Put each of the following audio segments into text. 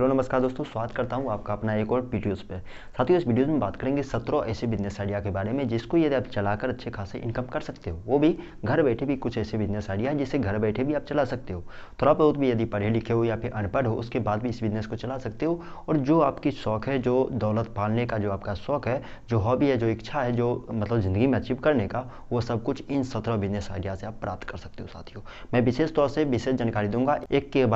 Hello नमस्कार दोस्तों, स्वागत करता हूं आपका अपना एक और वीडियोस पे। साथियों, इस वीडियो में बात करेंगे 17 ऐसे बिजनेस आइडिया के बारे में जिसको यदि आप चलाकर अच्छे खासे इनकम कर सकते हो, वो भी घर बैठे भी। कुछ ऐसे बिजनेस आइडिया है जिसे घर बैठे भी आप चला सकते हो। थोड़ा बहुत भी यदि पढ़े लिखे हो या फिर अनपढ़ हो, उसके बाद भी इस बिजनेस को चला सकते हो। और जो आपकी शौक है, जो दौलत पालने का जो आपका शौक है, जो हॉबी है, जो इच्छा है, जो मतलब ज़िंदगी में अचीव करने का, वो सब कुछ इन 17 बिजनेस आइडिया से आप प्राप्त कर सकते हो। साथियों, मैं विशेष तौर से विशेष जानकारी दूंगा, एक के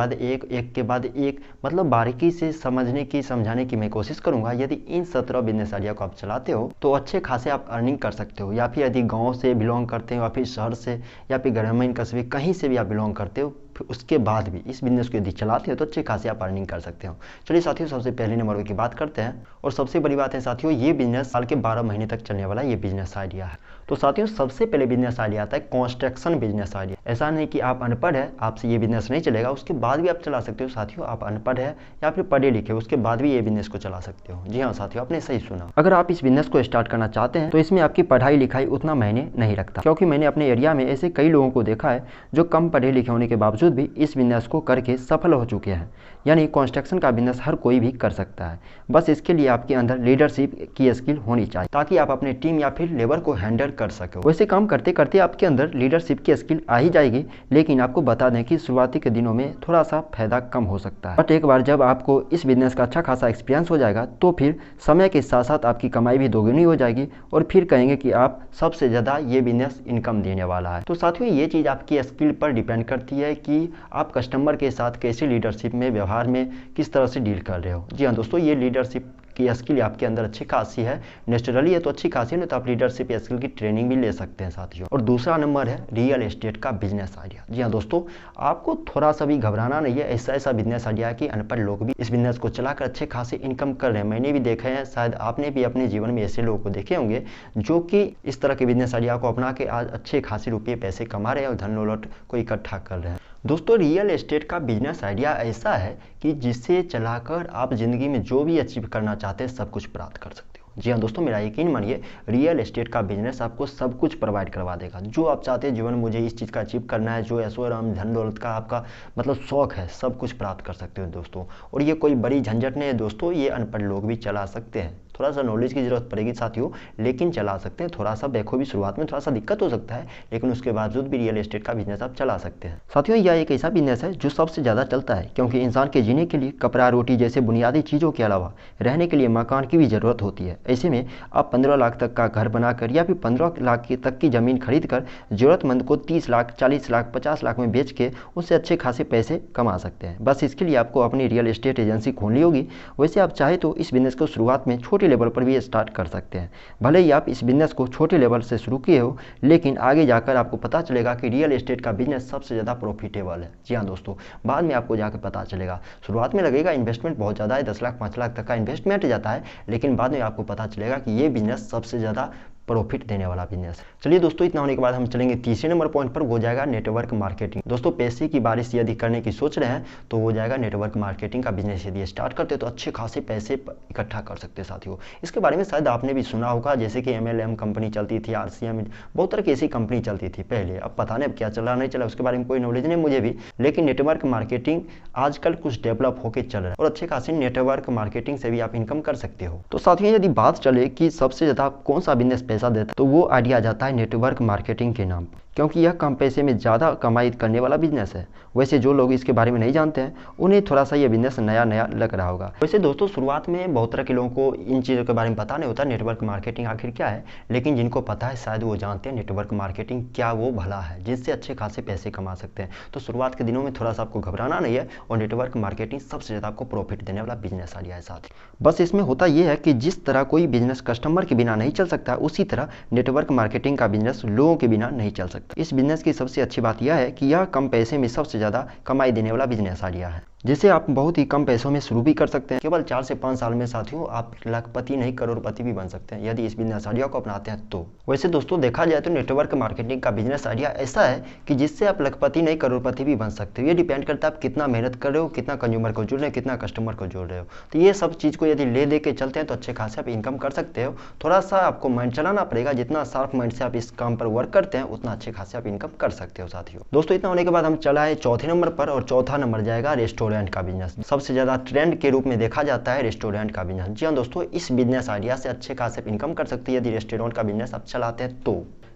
बाद एक मतलब बारीकी से समझने की समझाने की मैं कोशिश करूंगा। यदि इन 17 बिजनेस आइडिया को आप चलाते हो तो अच्छे खासे आप अर्निंग कर सकते हो। या फिर यदि गांव से बिलोंग करते हो या फिर शहर से या फिर ग्रामीण कस्बे कहीं से भी आप बिलोंग करते हो, फिर उसके बाद भी इस बिजनेस को यदि चलाते हो तो अच्छे खासे आप अर्निंग कर सकते हो। चलिए साथियों, सबसे पहले नंबर की बात करते हैं। और सबसे बड़ी बात है साथियों, ये बिजनेस साल के 12 महीने तक चलने वाला ये बिजनेस आइडिया है। तो साथियों, सबसे पहले बिजनेस आइडिया आता है कंस्ट्रक्शन बिजनेस आइडिया। ऐसा नहीं कि आप अनपढ़ है, आपसे ये बिजनेस नहीं चलेगा, उसके बाद भी आप चला सकते हो। साथियों, आप अनपढ़ है या फिर पढ़े लिखे, उसके बाद भी ये बिजनेस को चला सकते हो। जी हाँ साथियों, आपने सही सुना। अगर आप इस बिजनेस को स्टार्ट करना चाहते हैं तो इसमें आपकी पढ़ाई लिखाई उतना मायने नहीं रखता, क्योंकि मैंने अपने एरिया में ऐसे कई लोगों को देखा है जो कम पढ़े लिखे होने के बावजूद भी इस बिजनेस को करके सफल हो चुके हैं। यानी कंस्ट्रक्शन का बिजनेस हर कोई भी कर सकता है, बस इसके लिए आपके अंदर लीडरशिप की स्किल होनी चाहिए, ताकि आप अपने टीम या फिर लेबर को हैंडल कर सको। वैसे काम करते करते आपके अंदर लीडरशिप की स्किल आ ही जाएगी, लेकिन आपको बता दें कि शुरुआती के दिनों में थोड़ा सा फायदा कम हो सकता है। बट एक बार जब आपको इस बिजनेस का अच्छा खासा एक्सपीरियंस हो जाएगा तो फिर समय के साथ साथ आपकी कमाई भी दोगुनी हो जाएगी और फिर कहेंगे कि आप सबसे ज़्यादा ये बिजनेस इनकम देने वाला है। तो साथियों, ये चीज़ आपकी स्किल पर डिपेंड करती है कि आप कस्टमर के साथ कैसे लीडरशिप में, व्यवहार में किस तरह से डील कर रहे हो। जी हाँ दोस्तों, ये लीडरशिप की स्किल आपके अंदर अच्छी खासी है, नेचुरली है तो अच्छी खासी है, तो आप लीडरशिप स्किल की ट्रेनिंग भी ले सकते हैं साथियों। और दूसरा नंबर है रियल एस्टेट का बिजनेस आइडिया। जी हाँ दोस्तों, आपको थोड़ा सा भी घबराना नहीं है। ऐसा बिजनेस आइडिया है कि अनपढ़ लोग भी इस बिजनेस को चलाकर अच्छे खासे इनकम कर रहे हैं। मैंने भी देखा है, शायद आपने भी अपने जीवन में ऐसे लोगों को देखे होंगे जो कि इस तरह के बिजनेस आइडिया को अपना के आज अच्छे खासे रुपये पैसे कमा रहे हैं और धन दौलत को इकट्ठा कर रहे हैं। दोस्तों, रियल एस्टेट का बिजनेस आइडिया ऐसा है कि जिसे चलाकर आप ज़िंदगी में जो भी अचीव करना चाहते हैं सब कुछ प्राप्त कर सकते हो। जी हाँ दोस्तों, मेरा यकीन मानिए, रियल एस्टेट का बिजनेस आपको सब कुछ प्रोवाइड करवा देगा। जो आप चाहते हैं जीवन में, मुझे इस चीज़ का अचीव करना है, जो ऐशो आराम धन दौलत का आपका मतलब शौक है, सब कुछ प्राप्त कर सकते हो दोस्तों। और ये कोई बड़ी झंझट नहीं है दोस्तों, ये अनपढ़ लोग भी चला सकते हैं। थोड़ा सा नॉलेज की ज़रूरत पड़ेगी साथियों, लेकिन चला सकते हैं। थोड़ा सा भी शुरुआत में थोड़ा सा दिक्कत हो सकता है, लेकिन उसके बावजूद भी रियल एस्टेट का बिजनेस आप चला सकते हैं। साथियों, यह एक ऐसा बिजनेस है जो सबसे ज़्यादा चलता है, क्योंकि इंसान के जीने के लिए कपड़ा रोटी जैसे बुनियादी चीज़ों के अलावा रहने के लिए मकान की भी ज़रूरत होती है। ऐसे में आप 15 लाख तक का घर बनाकर या फिर 15 लाख तक की ज़मीन खरीद कर ज़रूरतमंद को 30 लाख, 40 लाख, 50 लाख में बेच के उससे अच्छे खासे पैसे कमा सकते हैं। बस इसके लिए आपको अपनी रियल एस्टेट एजेंसी खोलनी होगी। वैसे आप चाहे तो इस बिजनेस को शुरुआत में छोटे लेवल पर भी स्टार्ट कर सकते हैं। भले ही आप इस बिजनेस को छोटे लेवल से शुरू किए हो, लेकिन आगे जाकर आपको पता चलेगा कि रियल एस्टेट का बिजनेस सबसे ज़्यादा प्रॉफिटेबल है। जी हाँ दोस्तों, बाद में आपको जाकर पता चलेगा। शुरुआत में लगेगा इन्वेस्टमेंट बहुत ज़्यादा है, 10 लाख 5 लाख तक का इन्वेस्टमेंट जाता है, लेकिन बाद में आपको पता चलेगा कि ये बिजनेस सबसे ज़्यादा प्रॉफिट देने वाला बिजनेस है। चलिए दोस्तों, इतना होने के बाद हम चलेंगे तीसरे नंबर पॉइंट पर, वो जाएगा नेटवर्क मार्केटिंग। दोस्तों, पैसे की बारिश यदि करने की सोच रहे हैं तो वो जाएगा नेटवर्क मार्केटिंग का बिजनेस। यदि स्टार्ट करते तो अच्छे खासे पैसे इकट्ठा कर सकते हैं साथियों। इसके बारे में शायद आपने भी सुना होगा, जैसे कि MLM कंपनी चलती थी, RCM, बहुत तरह की ऐसी कंपनी चलती थी पहले। अब पता नहीं अब क्या चला नहीं चला, उसके बारे में कोई नॉलेज नहीं मुझे भी, लेकिन नेटवर्क मार्केटिंग आजकल कुछ डेवलप होकर चल रहा है और अच्छे खासे नेटवर्क मार्केटिंग से भी आप इनकम कर सकते हो। तो साथियों, यदि बात चले कि सबसे ज़्यादा कौन सा बिजनेस पैसा देता है, तो वो आइडिया आ जाता है नेटवर्क मार्केटिंग के नाम, क्योंकि यह कम पैसे में ज़्यादा कमाई करने वाला बिजनेस है। वैसे जो लोग इसके बारे में नहीं जानते हैं उन्हें थोड़ा सा ये बिजनेस नया नया लग रहा होगा। वैसे दोस्तों, शुरुआत में बहुत तरह के लोगों को इन चीज़ों के बारे में पता नहीं होता, नेटवर्क मार्केटिंग आखिर क्या है, लेकिन जिनको पता है शायद वो जानते हैं नेटवर्क मार्केटिंग क्या वो भला है, जिससे अच्छे खासे पैसे कमा सकते हैं। तो शुरुआत के दिनों में थोड़ा सा आपको घबराना नहीं है, और नेटवर्क मार्केटिंग सबसे ज़्यादा आपको प्रॉफिट देने वाला बिजनेस आइडिया है साथ ही। बस इसमें होता यह है कि जिस तरह कोई बिजनेस कस्टमर के बिना नहीं चल सकता, उसी तरह नेटवर्क मार्केटिंग का बिजनेस लोगों के बिना नहीं चल सकता। इस बिजनेस की सबसे अच्छी बात यह है कि यह कम पैसे में सबसे ज़्यादा कमाई देने वाला बिजनेस आइडिया है, जिसे आप बहुत ही कम पैसों में शुरू भी कर सकते हैं। केवल 4 से 5 साल में साथियों आप लाखपति नहीं करोड़पति भी बन सकते हैं, यदि इस बिजनेस आइडिया को अपनाते हैं तो। वैसे दोस्तों, देखा जाए तो नेटवर्क मार्केटिंग का बिजनेस आइडिया ऐसा है कि जिससे आप लाखपति नहीं करोड़पति भी बन सकते हो। ये डिपेंड करता है आप कितना मेहनत कर रहे हो, कितना कंज्यूमर को जोड़ रहे हो, कितना कस्टमर को जोड़ रहे हो। तो ये सब चीज़ को यदि ले दे के चलते हैं तो अच्छे खासे आप इनकम कर सकते हो। थोड़ा सा आपको माइंड चलाना पड़ेगा, जितना शार्प माइंड से आप इस काम पर वर्क करते हैं उतना अच्छे खासे आप इनकम कर सकते हो साथियों। दोस्तों, इतना होने के बाद हम चला है चौथे नंबर पर, और चौथा नंबर जाएगा रेस्टोरेंट रेस्टोरेंट का बिजनेस सबसे ज़्यादा ट्रेंड के रूप में देखा जाता है रेस्टोरेंट का बिजनेस। जी हाँ दोस्तों, इस बिजनेस आइडिया से अच्छे खासे इनकम कर सकते हैं यदि रेस्टोरेंट का बिजनेस आप चलाते हैं तो।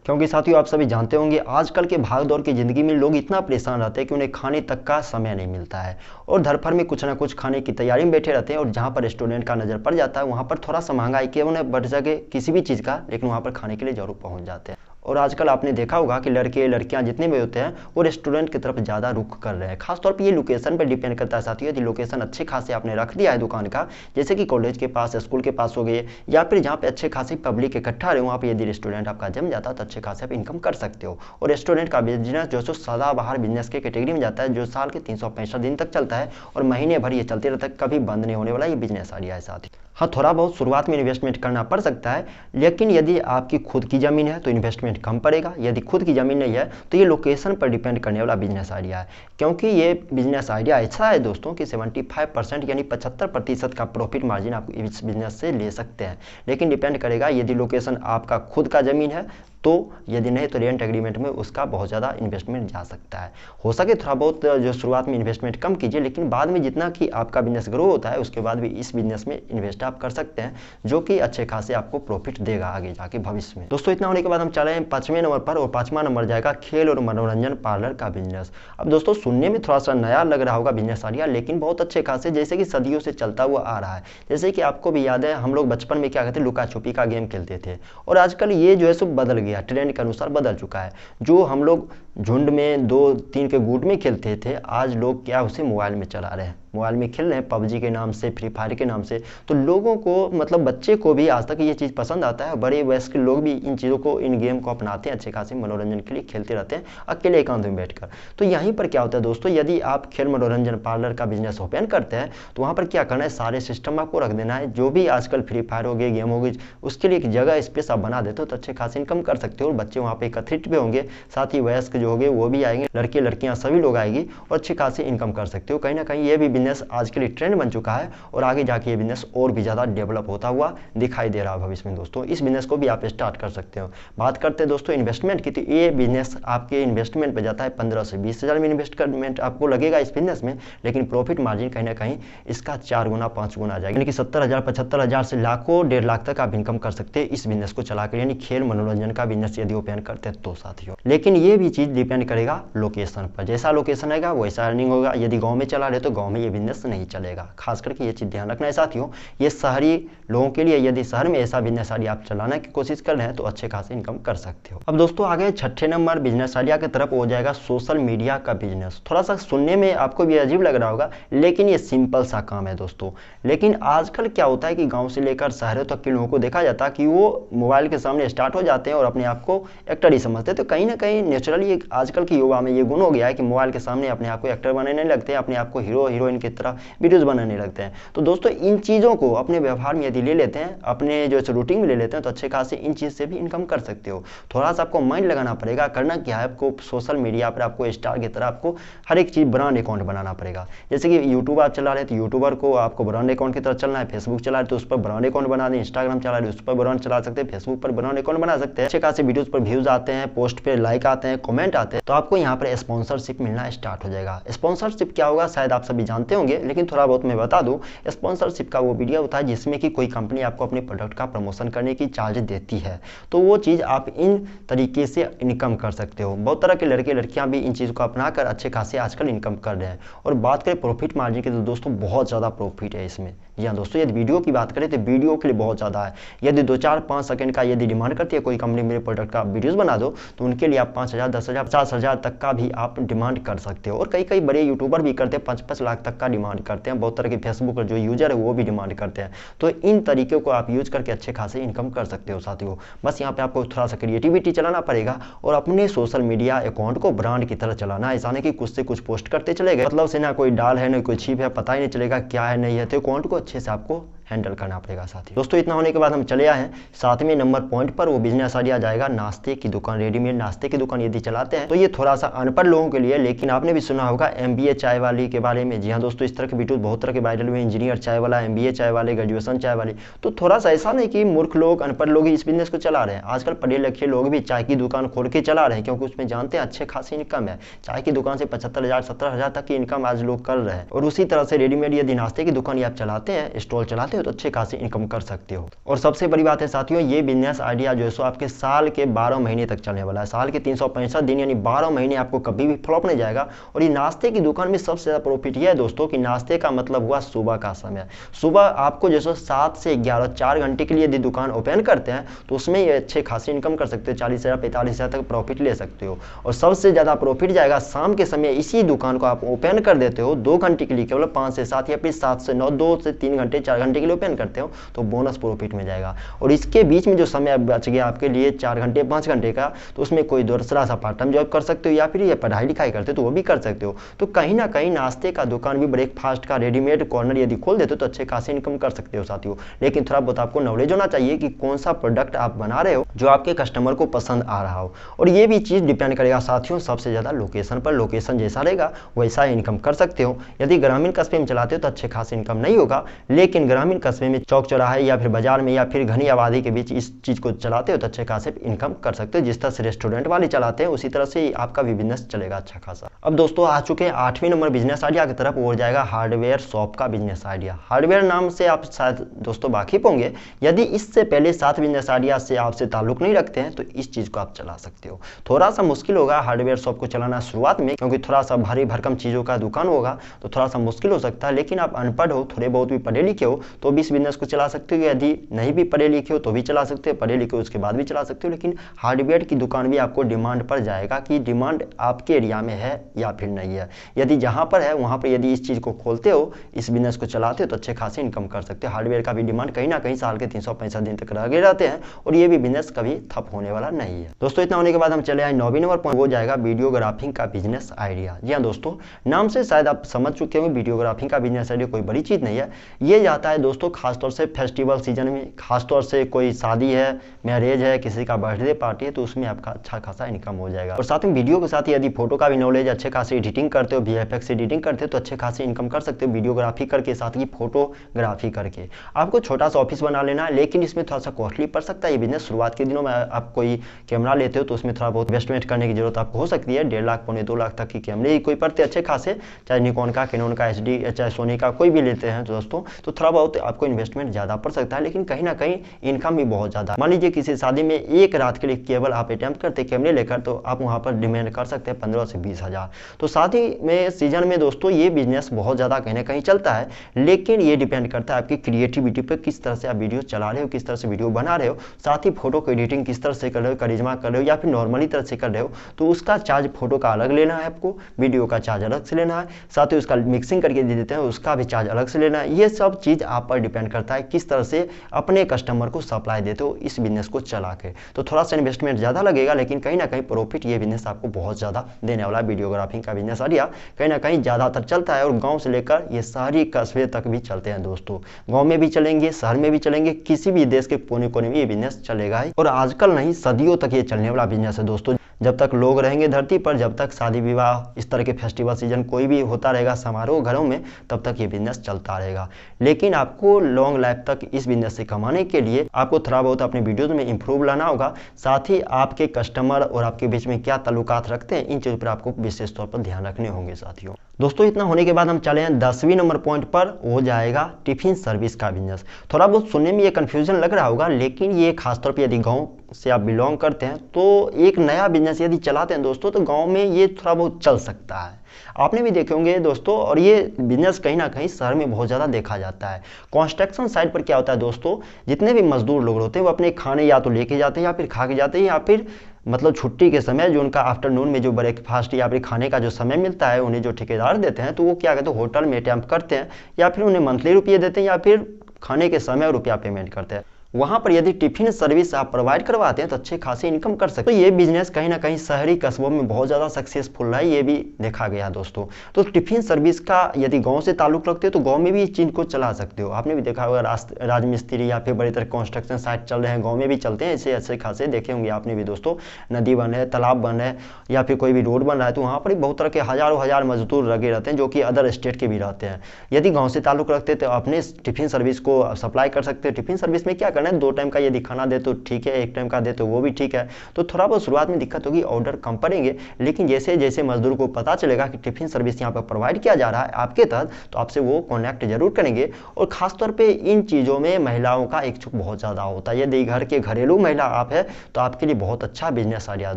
क्योंकि साथियों आप सभी जानते होंगे आजकल के भाग दौड़ की ज़िंदगी में लोग इतना परेशान रहते हैं कि उन्हें खाने तक का समय नहीं मिलता है और धरफर में कुछ ना कुछ खाने की तैयारी में बैठे रहते हैं, और जहाँ पर रेस्टोरेंट का नज़र पड़ जाता है वहाँ पर थोड़ा सा महंगाई के उन्हें बढ़ सके किसी भी चीज़ का, लेकिन वहाँ पर खाने के लिए जरूर पहुँच जाते हैं। और आजकल आपने देखा होगा कि लड़के लड़कियां जितने भी होते हैं वो रेस्टोरेंट की तरफ ज़्यादा रुख कर रहे हैं। खासतौर पे ये लोकेशन पर डिपेंड करता है साथियों। यदि लोकेशन अच्छे खासे आपने रख दिया है दुकान का, जैसे कि कॉलेज के पास, स्कूल के पास हो गए, या फिर जहाँ पे अच्छे खासी पब्लिक इकट्ठा रहे, वहाँ पे यदि रेस्टोरेंट आपका जम जाता है तो अच्छे खासे आप इनकम कर सकते हो। और रेस्टोरेंट का बिजनेस जो सदाबहार बिजनेस के कैटेगरी में जाता है, जो साल के 365 दिन तक चलता है और महीने भर ये चलते रहता है, कभी बंद नहीं होने वाला ये बिजनेस आइडिया है साथी। हाँ, थोड़ा बहुत शुरुआत में इन्वेस्टमेंट करना पड़ सकता है, लेकिन यदि आपकी खुद की ज़मीन है तो इन्वेस्टमेंट कम पड़ेगा। यदि खुद की ज़मीन नहीं है तो ये लोकेशन पर डिपेंड करने वाला बिजनेस आइडिया है, क्योंकि ये बिजनेस आइडिया ऐसा है दोस्तों कि 75% यानी 75% का प्रॉफिट मार्जिन आप इस बिजनेस से ले सकते हैं। लेकिन डिपेंड करेगा यदि लोकेशन आपका खुद का ज़मीन है तो, यदि नहीं तो रेंट एग्रीमेंट में उसका बहुत ज़्यादा इन्वेस्टमेंट जा सकता है। हो सके थोड़ा बहुत जो शुरुआत में इन्वेस्टमेंट कम कीजिए, लेकिन बाद में जितना कि आपका बिजनेस ग्रो होता है उसके बाद भी इस बिजनेस में इन्वेस्ट आप कर सकते हैं, जो कि अच्छे खासे आपको प्रॉफिट देगा आगे जाके भविष्य में। दोस्तों इतना होने के बाद हम चले हैं 5वें नंबर पर, और 5वां नंबर जाएगा खेल और मनोरंजन पार्लर का बिजनेस। अब दोस्तों सुनने में थोड़ा सा नया लग रहा होगा बिजनेस आइडिया, लेकिन बहुत अच्छे खासे जैसे कि सदियों से चलता हुआ आ रहा है। जैसे कि आपको भी याद है हम लोग बचपन में क्या कहते लुका छुपी का गेम खेलते थे, और आजकल ये जो है सो बदल गया, ट्रेंड के अनुसार बदल चुका है। जो हम लोग झुंड में 2-3 के गुट में खेलते थे, आज लोग क्या उसे मोबाइल में चला रहे हैं, मोबाइल में खेल रहे हैं पबजी के नाम से, फ्री फायर के नाम से। तो लोगों को मतलब बच्चे को भी आज तक ये चीज़ पसंद आता है, बड़े वयस्क लोग भी इन चीज़ों को, इन गेम को अपनाते हैं, अच्छे खासे मनोरंजन के लिए खेलते रहते हैं अकेले एकांत में बैठकर। तो यहीं पर क्या होता है दोस्तों, यदि आप खेल मनोरंजन पार्लर का बिजनेस ओपन करते हैं तो वहाँ पर क्या करना है, सारे सिस्टम आपको रख देना है। जो भी आजकल फ्री फायर हो गई, गेम हो गई, उसके लिए एक जगह स्पेस आप बना देते हो तो अच्छे खासे इनकम कर सकते हो। और बच्चे वहाँ पर एकत्रित भी होंगे, साथ ही वयस्क जो होंगे वो भी आएंगे, लड़के लड़कियाँ सभी लोग आएंगे और अच्छे खासे इनकम कर सकते हो। कहीं ना कहीं ये भी बिजनेस आज के लिए ट्रेंड बन चुका है, और आगे जाके ये बिजनेस और भी ज़्यादा डेवलप होता हुआ दिखाई दे रहा है भविष्य में। दोस्तों इस बिजनेस को भी आप स्टार्ट कर सकते हो। बात करते हैं दोस्तों इन्वेस्टमेंट की, तो ये बिजनेस आपके इन्वेस्टमेंट पे जाता है 15 से 20 हज़ार में इन्वेस्टमेंट आपको लगेगा इस बिजनेस में, लेकिन प्रॉफिट मार्जिन कहीं ना कहीं इसका 4 गुना 5 गुना आ जाएगा, यानी कि 70,000 75,000 से लाखों 1.5 लाख तक आप इनकम कर सकते हैं इस बिजनेस को चलाकर, यानी खेल मनोरंजन का बिजनेस यदि ओपन करते हैं तो साथियों। लेकिन ये भी चीज़ डिपेंड करेगा लोकेशन पर, जैसा लोकेशन रहेगा वैसा अर्निंग होगा। यदि गाँव में चला रहे तो गाँव में ये बिजनेस नहीं चलेगा, खास करके ये चीज़ ध्यान रखना है साथियों। ये शहरी लोगों के लिए, यदि शहर में ऐसा बिजनेस आइडिया आप चलाने की कोशिश कर रहे हैं तो अच्छे खासे इनकम कर सकते हो। अब दोस्तों आगे 6ठे नंबर बिजनेस आइडिया की तरफ हो जाएगा सोशल मीडिया का बिजनेस। थोड़ा सा सुनने में आपको भी अजीब लग रहा होगा, लेकिन ये सिंपल सा काम है दोस्तों। लेकिन आजकल क्या होता है कि गाँव से लेकर शहरों तक के लोगों को देखा जाता है कि वो मोबाइल के सामने स्टार्ट हो जाते हैं और अपने आप को एक्टर ही समझते हैं। तो कहीं ना कहीं नेचुरली आजकल के युवा में ये गुण हो गया है कि मोबाइल के सामने अपने आप को एक्टर बनाने लगते हैं, अपने आप को हीरो हीरोइन की तरह वीडियोज बनाने लगते हैं। तो दोस्तों इन चीज़ों को अपने व्यवहार में यदि ले लेते हैं, अपने जो रूटीन में ले लेते हैं, तो अच्छे खासे इन चीज़ से भी इनकम कर सकते हो। थोड़ा सा आपको माइंड लगाना पड़ेगा। करना क्या है, आपको सोशल मीडिया पर आपको स्टार की तरह आपको हर एक चीज़ ब्रांड अकाउंट बनाना पड़ेगा। जैसे कि यूट्यूब आप चला रहे हैं तो यूट्यूबर को आपको ब्रांड अकाउंट की तरह चलना है, फेसबुक चला रहे तो उस पर ब्रांड अकाउंट बना दें, इंस्टाग्राम चला रहे उस पर ब्रांड चला सकते हैं, फेसबुक पर ब्रांड अकाउंट बना सकते हैं। अच्छे खासे वीडियोज़ पर व्यूज़ आते हैं, पोस्ट पर लाइक आते हैं, कमेंट आते हैं, तो आपको यहाँ पर स्पॉन्सरशिप मिलना स्टार्ट हो जाएगा। स्पॉन्सरशिप क्या होगा शायद आप सभी जानते होंगे, लेकिन थोड़ा बहुत मैं बता दूं। स्पॉन्सरशिप का वो वीडियो होता है जिसमें कि कोई कंपनी आपको अपने प्रोडक्ट का प्रमोशन करने की चार्ज देती है, तो वो चीज़ आप इन तरीके से इनकम कर सकते हो। बहुत तरह के लड़के लड़कियां भी इन चीज़ को अपनाकर अच्छे खासे आजकल इनकम कर रहे हैं। और बात करें प्रॉफिट मार्जिन की तो दोस्तों बहुत ज़्यादा प्रॉफिट है इसमें। जी हाँ दोस्तों, यदि वीडियो की बात करें तो वीडियो के लिए बहुत ज़्यादा है। यदि 2-4-5 सेकंड का यदि डिमांड करती है कोई कंपनी मेरे प्रोडक्ट का वीडियोस बना दो, तो उनके लिए आप 5,000 10,000 50,000 तक का भी आप डिमांड कर सकते हो। और कई कई बड़े यूट्यूबर भी करते हैं, 5-5 लाख तक का डिमांड करते हैं। बहुत तरह के फेसबुक पर जो यूजर है वो भी डिमांड करते हैं। तो इन तरीके को आप यूज करके अच्छे खासे इनकम कर सकते हो साथियों। बस यहाँ पे आपको थोड़ा सा क्रिएटिविटी चलाना पड़ेगा और अपने सोशल मीडिया अकाउंट को ब्रांड की तरह चलाना है। ऐसा नहीं कि कुछ से कुछ पोस्ट करते चले गए, मतलब से ना कोई डाल है ना कोई छिप है, पता ही नहीं चलेगा क्या है नहीं है। तो अकाउंट को अच्छे से आपको हैंडल करना पड़ेगा साथी। दोस्तों इतना होने के बाद हम चले आए हैं 7वें नंबर पॉइंट पर। वो बिजनेस आइडिया जाएगा नाश्ते की दुकान। रेडीमेड नाश्ते की दुकान यदि चलाते हैं तो ये थोड़ा सा अनपढ़ लोगों के लिए, लेकिन आपने भी सुना होगा MBA चाय वाली के बारे में। जी हाँ दोस्तों, इस तरह के वीडियो बहुत तरह के वायरल हुए, इंजीनियर चाय वाला, MBA चाय वाले, ग्रेजुएशन चाय वाली। तो थोड़ा सा ऐसा नहीं कि मूर्ख लोग, अनपढ़ लोग ही इस बिजनेस को चला रहे हैं। आजकल पढ़े लिखे लोग भी चाय की दुकान खोल के चला रहे हैं, क्योंकि उसमें जानते हैं अच्छे खासी इनकम है। चाय की दुकान से 75,000 70,000 तक की इनकम आज लोग कर रहे हैं। और उसी तरह से रेडीमेड यदि नाश्ते की दुकान आप चलाते हैं, स्टॉल चलाते हो, तो अच्छे खासी इनकम कर सकते हो। और सबसे बड़ी बात है साथियों, ये बिजनेस आइडिया जो है सो आपके साल के 12 महीने तक चलने वाला है। साल के 365 दिन यानी 12 महीने आपको कभी भी फ्लॉप नहीं जाएगा। और ये नाश्ते की दुकान में सबसे ज्यादा प्रॉफिट यह है दोस्तों कि नाश्ते का मतलब हुआ सुबह का समय। सुबह आपको जैसे 7 से 11 4 घंटे के लिए यदि दुकान ओपन करते हैं तो उसमें ये अच्छे खासी इनकम कर सकते हो। 40,000 45,000 तक प्रॉफिट ले सकते हो। और सबसे ज्यादा प्रॉफिट जाएगा शाम के समय। इसी दुकान को आप ओपन कर देते हो 2 घंटे के लिए, केवल 5 से 7 या फिर 7 से 9, 2 से 3 घंटे 4 घंटे के लिए ओपन करते हो तो बोनस प्रॉफिट में जाएगा। और इसके बीच में जो समय बच गया आपके लिए 4 घंटे 5 घंटे का, तो उसमें कोई दूसरा सा पार्ट टाइम जॉब कर सकते हो, या फिर ये पढ़ाई लिखाई करते हो तो वो भी कर सकते हो। तो कहीं ना कहीं नाश्ते का दुकान भी, ब्रेकफास्ट का रेडीमेड कॉर्नर यदि खोल देते हो तो अच्छे खासी इनकम कर सकते हो साथियों। लेकिन थोड़ा बहुत आपको नॉलेज होना चाहिए कि कौन सा प्रोडक्ट आप बना रहे हो जो आपके कस्टमर को पसंद आ रहा हो। और ये भी चीज डिपेंड करेगा साथियों सबसे ज्यादा लोकेशन पर। लोकेशन जैसा रहेगा वैसा इनकम कर सकते हो। यदि ग्रामीण कस्बे में चलाते हो तो अच्छे खासी इनकम नहीं होगा, लेकिन ग्रामीण कस्बे में चौक चौराहे या फिर बाजार में या फिर घनी आबादी के बीच इस चीज को चलाते हो तो अच्छे खासे इनकम कर सकते हो। जिस तरह से रेस्टोरेंट वाले चलाते हैं उसी तरह से आपका भी बिजनेस चलेगा अच्छा खासा। अब दोस्तों आ चुके हैं 8वें नंबर बिजनेस आइडिया की तरफ, और जाएगा हार्डवेयर शॉप का बिजनेस आइडिया। हार्डवेयर नाम से आप शायद दोस्तों वाकिफ होंगे। यदि इससे पहले 7 बिजनेस आइडिया से आपसे ताल्लुक नहीं रखते हैं तो इस चीज को आप चला सकते हो। थोड़ा सा मुश्किल होगा हार्डवेयर शॉप को चलाना शुरुआत में, क्योंकि थोड़ा सा भारी भरकम चीजों का दुकान होगा तो थोड़ा सा मुश्किल हो सकता है। लेकिन आप अनपढ़ हो, थोड़े बहुत भी पढ़े लिखे हो तो भी इस बिजनेस को चला सकते हो। यदि नहीं भी पढ़े लिखे हो तो भी चला सकते हो, पढ़े लिखे हो उसके बाद भी चला सकते हो। लेकिन हार्डवेयर की दुकान भी आपको डिमांड पर जाएगा कि डिमांड आपके एरिया में है या फिर नहीं है। यदि जहां पर है वहां पर यदि इस चीज को खोलते हो, इस बिजनेस को चलाते हो तो अच्छे खासे इनकम कर सकते हो। हार्डवेयर का भी डिमांड कहीं ना कहीं साल के 365 दिन तक लगे रहते हैं, और ये भी बिजनेस कभी ठप होने वाला नहीं है। दोस्तों इतना होने के बाद हम चले आए 9वें नंबर पॉइंट, वो जाएगा वीडियोग्राफिंग का बिजनेस आइडिया। जी हाँ दोस्तों, नाम से शायद आप समझ चुके होंगे वीडियोग्राफिंग का बिजनेस आइडिया कोई बड़ी चीज नहीं है। ये जाता है दोस्तों खासतौर से फेस्टिवल सीजन में, खासतौर से कोई शादी है, मैरिज है, किसी का बर्थडे पार्टी है, तो उसमें आपका अच्छा खासा इनकम हो जाएगा। और साथ में वीडियो के साथ यदि फोटो का भी नॉलेज, अच्छे खासी एडिटिंग करते हो, VFX एडिटिंग करते हो तो अच्छे खासी इनकम कर सकते हो वीडियोग्राफी करके, साथ ही फोटोग्राफी करके। आपको छोटा सा ऑफिस बना लेना है, लेकिन इसमें थोड़ा सा कॉस्टली पड़ सकता है ये बिजनेस। शुरुआत के दिनों में आप कोई कैमरा लेते हो तो उसमें थोड़ा बहुत इन्वेस्टमेंट करने की जरूरत आपको हो सकती है। 1.5 लाख पौने 2 लाख तक की कैमरे ही कोई पड़ते अच्छे खासे, चाहे निकॉन का, कैनोन का, HD, चाहे सोनी का, कोई भी लेते हैं दोस्तों, तो थोड़ा बहुत आपको इन्वेस्टमेंट ज्यादा पड़ सकता है। लेकिन कहीं ना कहीं इनकम भी बहुत ज्यादा। मान लीजिए किसी शादी में एक रात के लिए केवल आप अटेम्प्ट करते कैमरे लेकर, तो आप वहां पर डिमांड कर सकते हैं 15 से 20 हजार। तो शादी में सीजन में दोस्तों ये बिजनेस बहुत ज्यादा कहीं ना कहीं चलता है। लेकिन ये डिपेंड करता है आपकी क्रिएटिविटी पर, किस तरह से आप वीडियो चला रहे हो, किस तरह से वीडियो बना रहे हो, साथ ही फोटो को एडिटिंग किस तरह से कर रहे हो, करिश्मा कर रहे हो या फिर नॉर्मली तरह से कर रहे हो, तो उसका चार्ज फोटो का अलग लेना है आपको, वीडियो का चार्ज अलग से लेना है, साथ ही उसका मिक्सिंग करके दे देते हैं उसका भी चार्ज अलग से लेना है। ये सब चीज आप पर डिपेंड करता है किस तरह से अपने कस्टमर को सप्लाई देते हो इस बिजनेस को चला के। तो थोड़ा सा इन्वेस्टमेंट ज्यादा लगेगा, लेकिन कहीं ना कहीं प्रॉफिट ये बिजनेस आपको बहुत ज्यादा देने वाला है। वीडियोग्राफिंग का बिजनेस आइडिया कहीं ना कहीं ज्यादातर चलता है, और गांव से लेकर ये शहरी कस्बे तक भी चलते हैं दोस्तों। गांव में भी चलेंगे, शहर में भी चलेंगे, किसी भी देश के कोने कोने में ये बिजनेस चलेगा ही। और आजकल नहीं, सदियों तक ये चलने वाला बिजनेस है दोस्तों। जब तक लोग रहेंगे धरती पर, जब तक शादी विवाह इस तरह के फेस्टिवल सीजन कोई भी होता रहेगा, समारोह घरों में, तब तक ये बिजनेस चलता रहेगा। लेकिन आपको लॉन्ग लाइफ तक इस बिजनेस से कमाने के लिए आपको थोड़ा बहुत अपने वीडियोज में इंप्रूव लाना होगा। साथ ही आपके कस्टमर और आपके बीच में क्या ताल्लुकात रखते हैं, इन चीज़ों पर आपको विशेष तौर पर ध्यान रखने होंगे साथियों। दोस्तों इतना होने के बाद हम चले हैं 10वीं नंबर पॉइंट पर, वो जाएगा टिफिन सर्विस का बिजनेस। थोड़ा बहुत सुनने में ये कंफ्यूजन लग रहा होगा, लेकिन ये खासतौर पर यदि गाँव से आप बिलोंग करते हैं तो एक नया बिजनेस यदि चलाते हैं दोस्तों, तो गांव में ये थोड़ा बहुत चल सकता है। आपने भी देखे होंगे दोस्तों, और ये बिजनेस कहीं ना कहीं शहर में बहुत ज़्यादा देखा जाता है। कंस्ट्रक्शन साइट पर क्या होता है दोस्तों, जितने भी मजदूर लोग होते हैं वो अपने खाने या तो लेके जाते हैं या फिर खा के जाते हैं, या फिर मतलब छुट्टी के समय जो उनका आफ्टरनून में जो ब्रेकफास्ट या फिर खाने का जो समय मिलता है, उन्हें जो ठेकेदार देते हैं, तो वो क्या कहते हैं होटल में अटेम्प्ट करते हैं, या फिर उन्हें मंथली रुपये देते हैं, या फिर खाने के समय रुपया पेमेंट करते हैं। वहाँ पर यदि टिफिन सर्विस आप प्रोवाइड करवाते हैं तो अच्छे खासे इनकम कर सकते हैं। तो ये बिजनेस कहीं ना कहीं शहरी कस्बों में बहुत ज़्यादा सक्सेसफुल रहा है, ये भी देखा गया दोस्तों। तो टिफिन सर्विस का यदि गांव से ताल्लुक रखते हो तो गांव में भी इस चीज़ को चला सकते हो। आपने भी देखा होगा राजमिस्त्री या फिर बड़ी तरह कंस्ट्रक्शन साइट चल रहे हैं, गाँव में भी चलते हैं ऐसे अच्छे खासे, देखे होंगे आपने भी दोस्तों। नदी बन है, तालाब बन है या फिर कोई भी रोड बन रहा है तो वहाँ पर बहुत तरह के हज़ारों हजार मजदूर लगे रहते हैं जो कि अदर स्टेट के भी रहते हैं। यदि गाँव से ताल्लुक रखते तो अपने टिफिन सर्विस को सप्लाई कर सकते हैं। टिफिन सर्विस में क्या करना है, 2 टाइम का यदि खाना दे तो ठीक है, 1 टाइम का दे तो वो भी ठीक है। तो थोड़ा बहुत शुरुआत में दिक्कत होगी, ऑर्डर कम पड़ेंगे, लेकिन जैसे जैसे मजदूर को पता चलेगा कि टिफिन सर्विस यहाँ पर प्रोवाइड किया जा रहा है आपके तहत, तो आपसे वो कॉन्टैक्ट जरूर करेंगे। और खासतौर पे इन चीज़ों में महिलाओं का इच्छुक बहुत ज़्यादा होता है। यदि घर के घरेलू महिला आप है तो आपके लिए बहुत अच्छा बिजनेस आइडिया है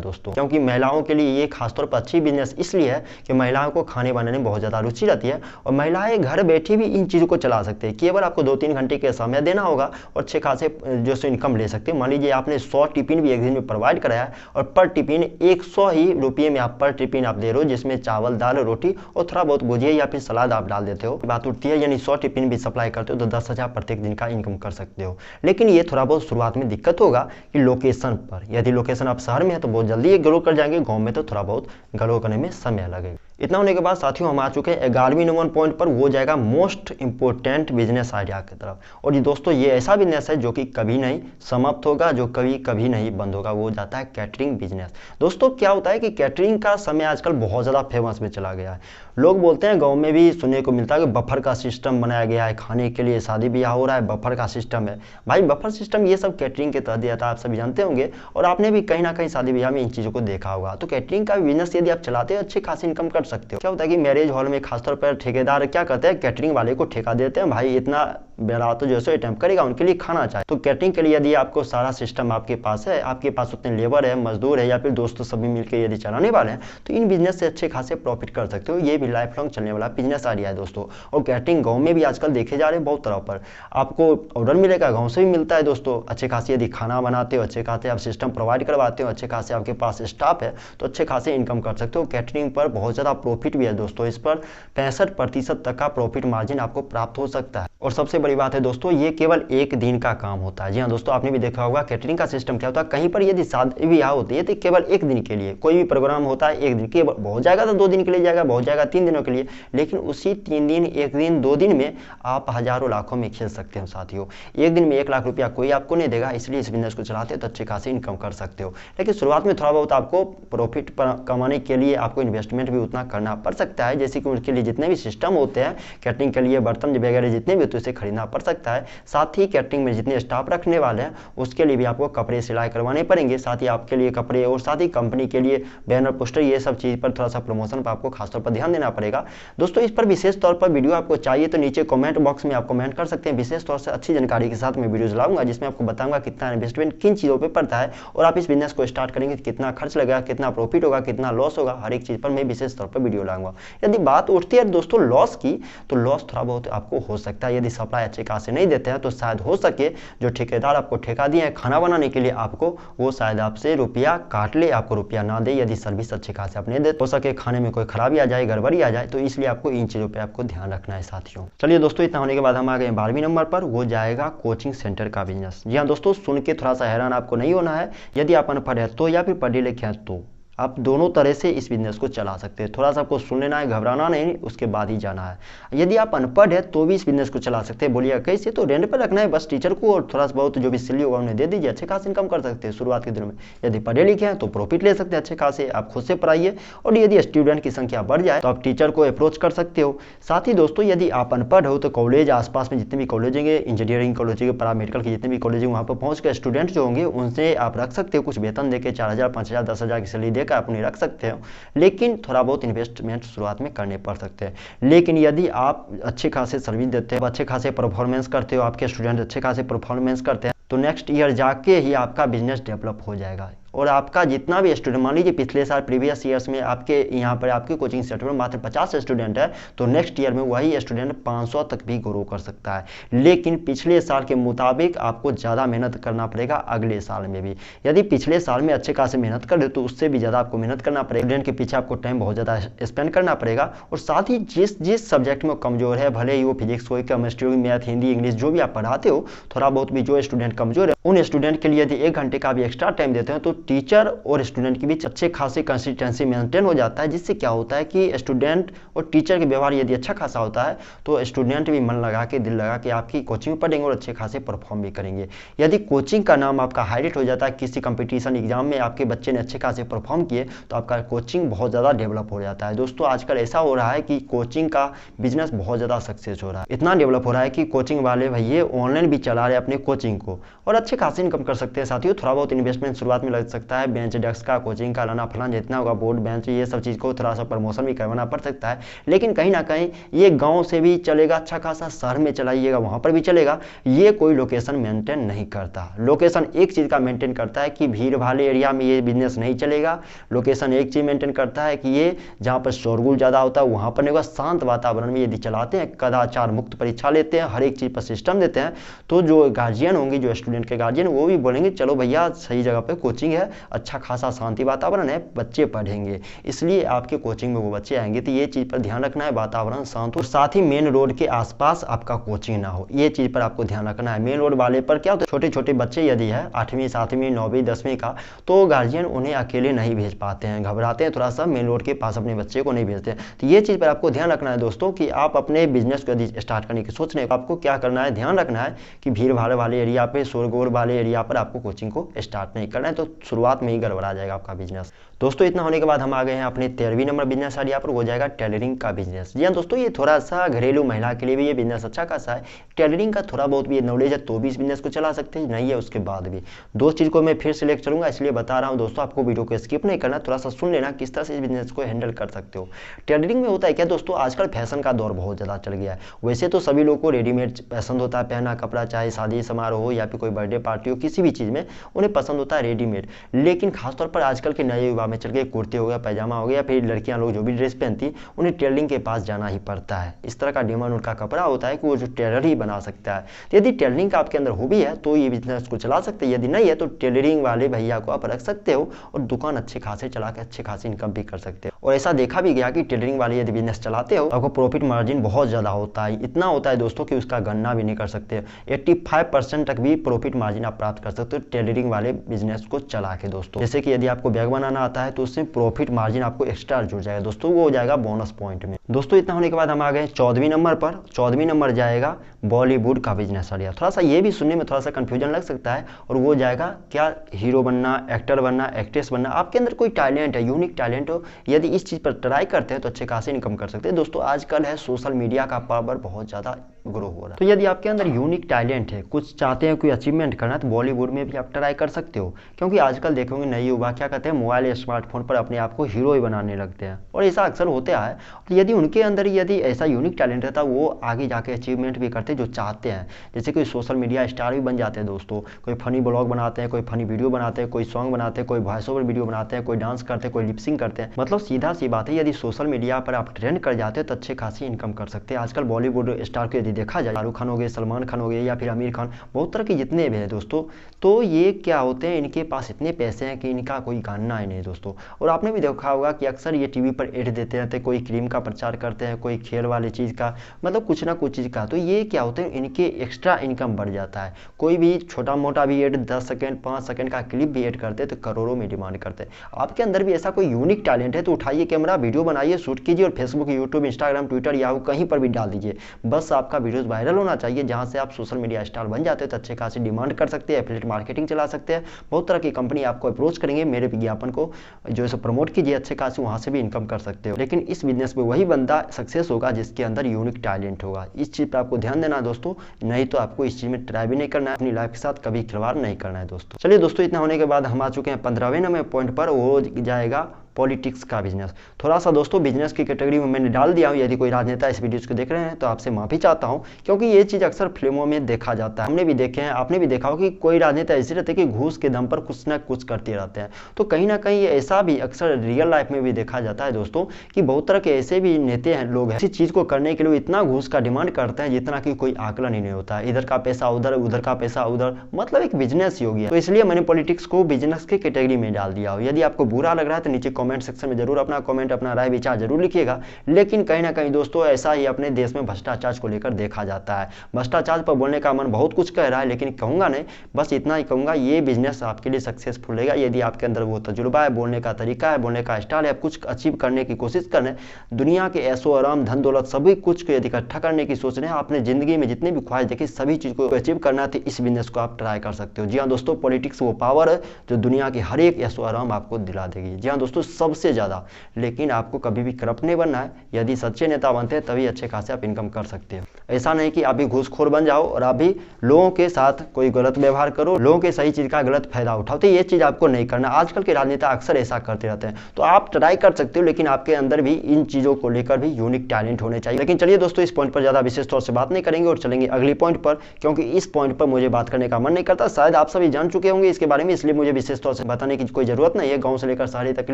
दोस्तों, क्योंकि महिलाओं के लिए ये खासतौर पर अच्छी बिजनेस इसलिए है कि महिलाओं को खाने बनाने में बहुत ज़्यादा रुचि रहती है और महिलाएं घर बैठी भी इन चीज़ों को चला सकते हैं। केवल आपको 2-3 घंटे के समय देना होगा और अच्छे खासे जो सो इनकम ले सकते हैं। मान लीजिए आपने 100 टिफिन भी एक दिन में प्रोवाइड कराया और पर टिफिन 100 ही रुपये में आप पर टिफिन आप दे रहे हो, जिसमें चावल, दाल, रोटी और थोड़ा बहुत भुजिया या फिर सलाद आप डाल देते हो, बात उठती है। यानी 100 टिफिन भी सप्लाई करते हो तो 10,000 प्रत्येक दिन का इनकम कर सकते हो। लेकिन ये थोड़ा बहुत शुरुआत में दिक्कत होगा कि लोकेशन पर, यदि लोकेशन आप शहर में है तो बहुत जल्दी ये ग्रो कर जाएंगे, गाँव में तो थोड़ा बहुत ग्रो करने में समय लगेगा। इतना होने के बाद साथियों हम आ चुके हैं 11वीं नंबर पॉइंट पर, वो जाएगा मोस्ट इंपॉर्टेंट बिजनेस आइडिया की तरफ। और ये दोस्तों ये ऐसा बिजनेस है जो कि कभी नहीं समाप्त होगा, जो कभी नहीं बंद होगा, वो जाता है कैटरिंग बिजनेस। दोस्तों क्या होता है कि कैटरिंग का समय आजकल बहुत ज़्यादा फेमस में चला गया है। लोग बोलते हैं, गाँव में भी सुनने को मिलता है कि बफर का सिस्टम बनाया गया है, खाने के लिए शादी ब्याह हो रहा है, बफर का सिस्टम है। भाई बफर सिस्टम ये सब कैटरिंग के तहत दिया था, आप सभी जानते होंगे और आपने भी कहीं ना कहीं शादी ब्याह में इन चीज़ों को देखा होगा। तो कैटरिंग का बिजनेस यदि आप चलाते हो अच्छी खासी इनकम कर सकते हो। क्या होता है कि मैरिज हॉल में खासतौर पर ठेकेदार क्या करते हैं, कैटरिंग वाले को ठेका देते हैं, भाई इतना बारात जो है अटेम्प्ट करेगा, उनके लिए खाना चाहिए। तो कैटरिंग के लिए यदि आपको सारा सिस्टम आपके पास है, आपके पास उतने लेबर है, मजदूर है या फिर दोस्तों सभी मिलकर यदि चलाने वाले हैं, तो इन बिजनेस से अच्छे खासे प्रॉफिट कर सकते हो। ये भी लाइफ लॉन्ग चलने वाला बिजनेस आइडिया है दोस्तों। और कैटरिंग गाँव में भी आजकल देखे जा रहे हैं बहुत तरह पर, आपको ऑर्डर मिलेगा, गाँव से भी मिलता है दोस्तों। अच्छे खासे यदि खाना बनाते हो, अच्छे खासे आप सिस्टम प्रोवाइड करवाते हो, अच्छे खासे आपके पास स्टाफ है, तो अच्छे खासे इनकम कर सकते हो। कैटरिंग पर बहुत ज़्यादा प्रॉफिट भी है दोस्तों, इस पर 65% तक का प्रॉफिट मार्जिन आपको प्राप्त हो सकता है। और सबसे बड़ी बात है दोस्तों, ये केवल 1 दिन का काम होता है। जी हाँ दोस्तों, आपने भी देखा होगा कैटरिंग का सिस्टम क्या होता है। कहीं पर यदि शादी ब्याह होती है तो केवल 1 दिन के लिए, कोई भी प्रोग्राम होता है 1 दिन के, बहुत जाएगा तो 2 दिन के लिए जाएगा, बहुत जाएगा 3 दिनों के लिए, लेकिन उसी 3 दिन, 1 दिन, 2 दिन में आप हजारों लाखों में खेल सकते हो साथियों। 1 दिन में 1 लाख रुपया कोई आपको नहीं देगा, इसलिए इस बिजनेस को चलाते हो तो अच्छे खासे इनकम कर सकते हो। लेकिन शुरुआत में थोड़ा बहुत आपको प्रॉफिट कमाने के लिए आपको इन्वेस्टमेंट भी उतना करना पड़ सकता है, जैसे कि उसके लिए जितने भी सिस्टम होते हैं कैटरिंग के लिए, बर्तन वगैरह जितने भी होते हैं उसे खरीदना पड़ सकता है। साथ ही कैटरिंग में जितने स्टाफ रखने वाले हैं उसके लिए भी आपको कपड़े सिलाई करवाने पड़ेंगे, साथ ही आपके लिए कपड़े और साथ ही कंपनी के लिए बैनर, पोस्टर, ये सब चीज़ पर थोड़ा सा प्रमोशन पर आपको खासतौर पर ध्यान देना पड़ेगा दोस्तों। इस पर विशेष तौर पर वीडियो आपको चाहिए तो नीचे कमेंट बॉक्स में आप कमेंट कर सकते हैं। विशेष तौर से अच्छी जानकारी के साथ मैं वीडियोज लाऊंगा जिसमें आपको बताऊंगा कितना इन्वेस्टमेंट किन चीज़ों पर पड़ता है और आप इस बिजनेस को स्टार्ट करेंगे कितना खर्च लगेगा, कितना प्रॉफिट होगा, कितना लॉस होगा, हर एक चीज़ पर मैं विशेष तौर पर वीडियो लाऊंगा। यदि बात उठती है दोस्तों लॉस की, तो लॉस थोड़ा बहुत आपको हो सकता है। यदि सप्लाई अच्छे खासे नहीं देते हैं तो शायद हो सके जो ठेकेदार आपको ठेका दिए हैं खाना बनाने के लिए आपको, वो शायद आपसे रुपया काट ले, आपको रुपया ना दे। यदि सर्विस अच्छे खासे आप नहीं दे, हो सके खाने में कोई खराबी आ जाए, गड़बड़ी आ जाए, तो इसलिए आपको इन चीज़ों पे आपको ध्यान रखना है साथियों। चलिए दोस्तों, इतना होने के बाद हम आ गए 12वीं नंबर पर, वो जाएगा कोचिंग सेंटर का बिजनेस। जी हाँ दोस्तों, सुन के थोड़ा सा हैरान आपको नहीं होना है। यदि आप अनपढ़ है तो या फिर पढ़े लिखे हैं तो आप दोनों तरह से इस बिजनेस को चला सकते हैं। थोड़ा सा आपको सुन लेना है, घबराना नहीं, उसके बाद ही जाना है। यदि आप अनपढ़ है तो भी इस बिजनेस को चला सकते हैं। बोलिएगा कैसे, तो रेंट पर रखना है बस टीचर को और थोड़ा सा बहुत जो भी सैलरी होगा उन्हें दे दीजिए, अच्छे खासे इनकम कर सकते हैं शुरुआत के दिनों में। यदि पढ़े लिखे हैं तो प्रॉफिट ले सकते हैं अच्छे खासे, आप खुद से पढ़ाइए। और यदि स्टूडेंट की संख्या बढ़ जाए तो आप टीचर को अप्रोच कर सकते हो। साथ ही दोस्तों, यदि आप अनपढ़ हो तो कॉलेज, आसपास में जितने भी कॉलेज होंगे, इंजीनियरिंग कॉलेज होंगे, पैरामेडिकल के जितने भी कॉलेज होंगे, वहाँ पर पहुँच कर स्टूडेंट जो होंगे उनसे आप रख सकते हो। कुछ वेतन देकर 4,000, 5,000, 10,000 की सैलरी देकर आप उन्हें रख सकते हो। लेकिन थोड़ा बहुत इन्वेस्टमेंट शुरुआत में करने पड़ सकते हैं। लेकिन यदि आप अच्छे खासे सर्विस देते हो, अच्छे खासे परफॉर्मेंस करते हो, आपके स्टूडेंट अच्छे खासे परफॉर्मेंस करते हैं, तो नेक्स्ट ईयर जाके ही आपका बिजनेस डेवलप हो जाएगा। और आपका जितना भी स्टूडेंट, मान लीजिए पिछले साल प्रीवियस ईयर्स में आपके यहाँ पर आपके कोचिंग सेंटर में मात्र 50 स्टूडेंट है, तो नेक्स्ट ईयर में वही स्टूडेंट 500 तक भी ग्रो कर सकता है। लेकिन पिछले साल के मुताबिक आपको ज़्यादा मेहनत करना पड़ेगा अगले साल में भी। यदि पिछले साल में अच्छे खासे मेहनत कर दे तो उससे भी ज़्यादा आपको मेहनत करना पड़ेगा, स्टूडेंट के पीछे आपको टाइम बहुत ज़्यादा स्पेंड करना पड़ेगा। और साथ ही जिस सब्जेक्ट में कमजोर है, भले ही वो फिजिक्स हो, केमिस्ट्री हो, मैथ, हिंदी, इंग्लिश जो भी आप पढ़ाते हो, थोड़ा बहुत भी जो स्टूडेंट कमजोर है उन स्टूडेंट के लिए यदि 1 घंटे का भी एक्स्ट्रा टाइम देते हैं तो टीचर और स्टूडेंट के बीच अच्छे खासे कंसिस्टेंसी मेंटेन हो जाता है, जिससे क्या होता है कि स्टूडेंट और टीचर के व्यवहार यदि अच्छा खासा होता है तो स्टूडेंट भी मन लगा के, दिल लगा के आपकी कोचिंग में पढ़ेंगे और अच्छे खासे परफॉर्म भी करेंगे। यदि कोचिंग का नाम आपका हाईलाइट हो जाता है, किसी कंपटीशन एग्जाम में आपके बच्चे ने अच्छे खासे परफॉर्म किए तो आपका कोचिंग बहुत ज़्यादा डेवलप हो जाता है। दोस्तों आजकल ऐसा हो रहा है कि कोचिंग का बिजनेस बहुत ज़्यादा सक्सेस हो रहा है, इतना डेवलप हो रहा है कि कोचिंग वाले भैया ऑनलाइन भी चला रहे हैं अपने कोचिंग को और अच्छे खासे इनकम कर सकते हैं। साथियों थोड़ा बहुत इन्वेस्टमेंट शुरुआत में लग सकता है, बेंच डेस्क का, कोचिंग का लाना फलाना जितना होगा, बोर्ड बेंच ये सब चीज़ को थोड़ा सा प्रमोशन भी करवाना पड़ सकता है। लेकिन कहीं ना कहीं ये गाँव से भी चलेगा अच्छा खासा, शहर में चलाइएगा वहाँ पर भी चलेगा। ये कोई लोकेशन मेंटेन नहीं करता। लोकेशन एक चीज़ का मेंटेन करता है कि भीड़ भाड़े एरिया में ये बिजनेस नहीं चलेगा। लोकेशन एक चीज़ मेंटेन करता है कि ये जहाँ पर शोरगुल ज़्यादा होता है वहाँ पर नहीं होगा। शांत वातावरण में यदि चलाते हैं, कदाचार मुक्त परीक्षा लेते हैं, हर एक चीज़ पर सिस्टम देते हैं, तो जो गार्जियन होंगे, जो स्टूडेंट के गार्जियन, वो भी बोलेंगे चलो भैया सही जगह पे कोचिंग है, अच्छा खासा शांति वातावरण है, बच्चे पढ़ेंगे, इसलिए आपके कोचिंग में वो बच्चे आएंगे। तो ये चीज़ पर ध्यान रखना है, वातावरण शांत हो, साथ ही मेन रोड के आसपास आपका कोचिंग ना हो, ये चीज़ पर आपको ध्यान रखना है। मेन रोड वाले पर क्या होता है, छोटे छोटे बच्चे यदि है 8वीं 7वीं 9वीं 10वीं का, तो गार्जियन उन्हें अकेले नहीं भेज पाते हैं, घबराते हैं थोड़ा सा, मेन रोड के पास अपने बच्चे को नहीं भेजते हैं। तो ये चीज़ पर आपको ध्यान रखना है दोस्तों कि आप अपने बिजनेस को यदि स्टार्ट करने की सोच रहे हैं, आपको क्या करना है, ध्यान रखना है कि भीड़ भाड़ वाले एरिया पे, शोरगोल वाले एरिया पर आपको कोचिंग को स्टार्ट नहीं करना है, तो शुरुआत में ही गड़बड़ा जाएगा आपका बिजनेस। दोस्तों इतना होने के बाद हम आ गए हैं अपने 13वीं नंबर बिजनेस आइडिया पर, हो जाएगा टेलरिंग का बिजनेस। जी हाँ दोस्तों, ये थोड़ा सा घरेलू महिला के लिए भी ये बिजनेस अच्छा खासा है। टेलरिंग का थोड़ा बहुत भी नॉलेज है तो भी इस बिजनेस को चला सकते हैं, नहीं है उसके बाद भी। दो चीज़ को मैं फिर से लेकर चलूंगा, इसलिए बता रहा हूँ दोस्तों, आपको वीडियो को स्किप नहीं करना, थोड़ा सा सुन लेना किस तरह से इस बिजनेस को हैंडल कर सकते हो। टेलरिंग में होता है क्या दोस्तों, आजकल फैशन का दौर बहुत ज़्यादा चल गया है। वैसे तो सभी लोगों को रेडीमेड पसंद होता है पहना कपड़ा, चाहे शादी समारोह हो या फिर कोई बर्थडे पार्टी हो, किसी भी चीज़ में उन्हें पसंद होता है रेडीमेड। लेकिन खासतौर पर आजकल के नए युवा में चल गए, कुर्ते हो गया, पैजामा हो गया, फिर लड़कियां लोग जो भी ड्रेस पहनती उन्हें टेलरिंग के पास जाना ही पड़ता है। इस तरह का डिमांड उनका कपड़ा होता है कि वो जो टेलर ही बना सकता है। तो यदि टेलरिंग का आपके अंदर हॉबी है तो ये बिजनेस को चला सकते हैं, यदि नहीं है तो टेलरिंग वाले भैया को आप रख सकते हो और दुकान अच्छे खासे चला के अच्छे खासी इनकम भी कर सकते हो। और ऐसा देखा भी गया कि टेलरिंग वाले यदि बिजनेस चलाते हो आपको प्रॉफिट मार्जिन बहुत ज़्यादा होता है, इतना होता है दोस्तों कि उसका गणना भी नहीं कर सकते। 85% तक भी प्रॉफिट मार्जिन आप प्राप्त कर सकते हो टेलरिंग वाले बिजनेस को चला के दोस्तों। जैसे कि यदि आपको बैग बनाना आता है तो उससे प्रॉफिट मार्जिन आपको एक्स्ट्रा जुड़ जाएगा दोस्तों, वो हो जाएगा बोनस पॉइंट में। दोस्तों इतना होने के बाद हम आ गए 14वीं नंबर पर। 14वीं नंबर जाएगा बॉलीवुड का बिजनेस आइडिया। थोड़ा सा ये भी सुनने में थोड़ा सा कंफ्यूजन लग सकता है, और वो जाएगा क्या, हीरो बनना, एक्टर बनना, एक्ट्रेस बनना। आपके अंदर कोई टैलेंट है, यूनिक टैलेंट हो, यदि इस चीज़ पर ट्राई करते हैं तो अच्छे खासे इनकम कर सकते हैं। दोस्तों आजकल है सोशल मीडिया का पावर बहुत ज़्यादा ग्रो हो रहा है, तो यदि आपके अंदर यूनिक टैलेंट है, कुछ चाहते हैं कोई अचीवमेंट करना, तो बॉलीवुड में भी आप ट्राई कर सकते हो। क्योंकि आजकल देखोगे नए युवा क्या करते हैं, मोबाइल या स्मार्टफोन पर अपने आप को हीरो ही बनाने लगते हैं, और ऐसा अक्सर होता है। तो यदि उनके अंदर यदि ऐसा यूनिक टैलेंट रहता है, वो आगे जाके अचीवमेंट भी करते हैं जो चाहते हैं। जैसे कोई सोशल मीडिया स्टार भी बन जाते हैं दोस्तों, कोई फनी ब्लॉग बनाते हैं, कोई फनी वीडियो बनाते हैं, कोई सॉन्ग बनाते हैं, कोई वॉइस ओवर वीडियो बनाते हैं, कोई डांस करते हैं, कोई लिपसिंग करते हैं। मतलब सीधा सी बात है, यदि सोशल मीडिया पर आप ट्रेंड कर जाते हैं तो अच्छे खासी इनकम कर सकते हैं। आजकल बॉलीवुड स्टार को यदि देखा जाए, शाहरुख खान हो गए, सलमान खान हो गए, या फिर आमिर खान, बहुत तरह के जितने भी हैं दोस्तों, तो ये क्या होते हैं, इनके पास इतने पैसे हैं कि इनका कोई गाना ही नहीं दोस्तों। और आपने भी देखा होगा कि अक्सर ये टीवी पर एड देते रहते हैं, कोई क्रीम का प्रचार करते हैं, कोई खेल वाली चीज़ का, मतलब कुछ ना कुछ चीज़ का। तो ये क्या होते हैं, इनके एक्स्ट्रा इनकम बढ़ जाता है। कोई भी छोटा मोटा भी एड, 10 सेकंड 5 सेकंड का क्लिप भी एड करते हैं तो करोड़ों में डिमांड करते हैं। आपके अंदर भी ऐसा कोई यूनिक टैलेंट है तो उठाइए कैमरा, वीडियो बनाइए, शूट कीजिए और Facebook, YouTube, Instagram, Twitter, Yahoo कहीं पर भी डाल दीजिए। बस आपका वीडियोस वायरल होना चाहिए, जहां से आप सोशल मीडिया स्टार बन जाते हैं तो अच्छे खासी डिमांड कर सकते हैं, एफिलिएट मार्केटिंग चला सकते हैं। बहुत तरह की कंपनी आपको अप्रोच करेंगे, मेरे विज्ञापन को जो है प्रमोट कीजिए, अच्छे खासी वहां से भी इनकम कर सकते हो। लेकिन इस बिजनेस में वही बंदा सक्सेस होगा जिसके अंदर यूनिक टैलेंट होगा। इस चीज़ पर आपको ध्यान देना है दोस्तों, नहीं तो आपको इस चीज़ में ट्राई भी नहीं करना है, अपनी लाइफ के साथ कभी खिलवाड़ नहीं करना है दोस्तों। चलिए दोस्तों, इतना होने के बाद हम आ चुके हैं 15वें नंबर पॉइंट पर, वो जाएगा पॉलिटिक्स का बिजनेस। थोड़ा सा दोस्तों बिजनेस की कैटेगरी में मैंने डाल दिया हूँ, यदि कोई राजनेता इस वीडियोस को देख रहे हैं तो आपसे माफ़ी चाहता हूँ, क्योंकि ये चीज़ अक्सर फिल्मों में देखा जाता है, हमने भी देखे हैं, आपने भी देखा हो कि कोई राजनेता ऐसे रहते हैं कि घूस के दम पर कुछ ना कुछ करते रहते हैं। तो कहीं ना कहीं ऐसा भी अक्सर रियल लाइफ में भी देखा जाता है दोस्तों कि बहुत तरह के ऐसे भी नेता हैं, लोग हैं, इसी चीज़ को करने के लिए इतना घूस का डिमांड करते हैं जितना कि कोई आकलन ही नहीं होता है। इधर का पैसा उधर, उधर का पैसा उधर, मतलब एक बिजनेस ही हो गया। तो इसलिए मैंने पॉलिटिक्स को बिजनेस की कैटेगरी में डाल दिया हो। यदि आपको बुरा लग रहा है तो नीचे कमेंट सेक्शन में जरूर अपना कमेंट, अपना राय विचार जरूर लिखिएगा। लेकिन कहीं ना कहीं दोस्तों ऐसा ही अपने देश में भ्रष्टाचार को लेकर देखा जाता है। भ्रष्टाचार पर बोलने का मन बहुत कुछ कह रहा है, लेकिन कहूँगा नहीं, बस इतना ही कहूँगा, ये बिजनेस आपके लिए सक्सेसफुल रहेगा यदि आपके अंदर वो तजुर्बा है, बोलने का तरीका है, बोलने का स्टाइल है, कुछ अचीव करने की कोशिश कर रहे हैं, दुनिया के ऐशो आराम, धन दौलत सभी कुछ को यदि इकट्ठा करने की सोच रहे हैं, आपने जिंदगी में जितनी भी ख्वाहिश देखी सभी चीज़ को अचीव करना है तो इस बिजनेस को आप ट्राई कर सकते हो। जी हाँ दोस्तों, पॉलिटिक्स वो पावर है जो दुनिया की हर एक ऐशो आराम आपको दिला देगी। जी हाँ दोस्तों, सबसे ज़्यादा। लेकिन आपको कभी भी करप्ट नहीं बनना है, यदि सच्चे नेता बनते हैं तभी अच्छे खासे आप इनकम कर सकते हो। ऐसा नहीं कि आप भी घूसखोर बन जाओ और आप भी लोगों के साथ कोई गलत व्यवहार करो, लोगों के सही चीज़ का गलत फायदा उठाओ, तो ये चीज़ आपको नहीं करना। आजकल के राजनेता अक्सर ऐसा करते रहते हैं, तो आप ट्राई कर सकते हो, लेकिन आपके अंदर भी इन चीज़ों को लेकर भी यूनिक टैलेंट होने चाहिए। लेकिन चलिए दोस्तों, इस पॉइंट पर ज़्यादा विशेष तौर से बात नहीं करेंगे और चलेंगे अगली पॉइंट पर, क्योंकि इस पॉइंट पर मुझे बात करने का मन नहीं करता। शायद आप सभी जान चुके होंगे इसके बारे में, इसलिए मुझे विशेष तौर से बताने की कोई जरूरत नहीं है। गाँव से लेकर शहर तक के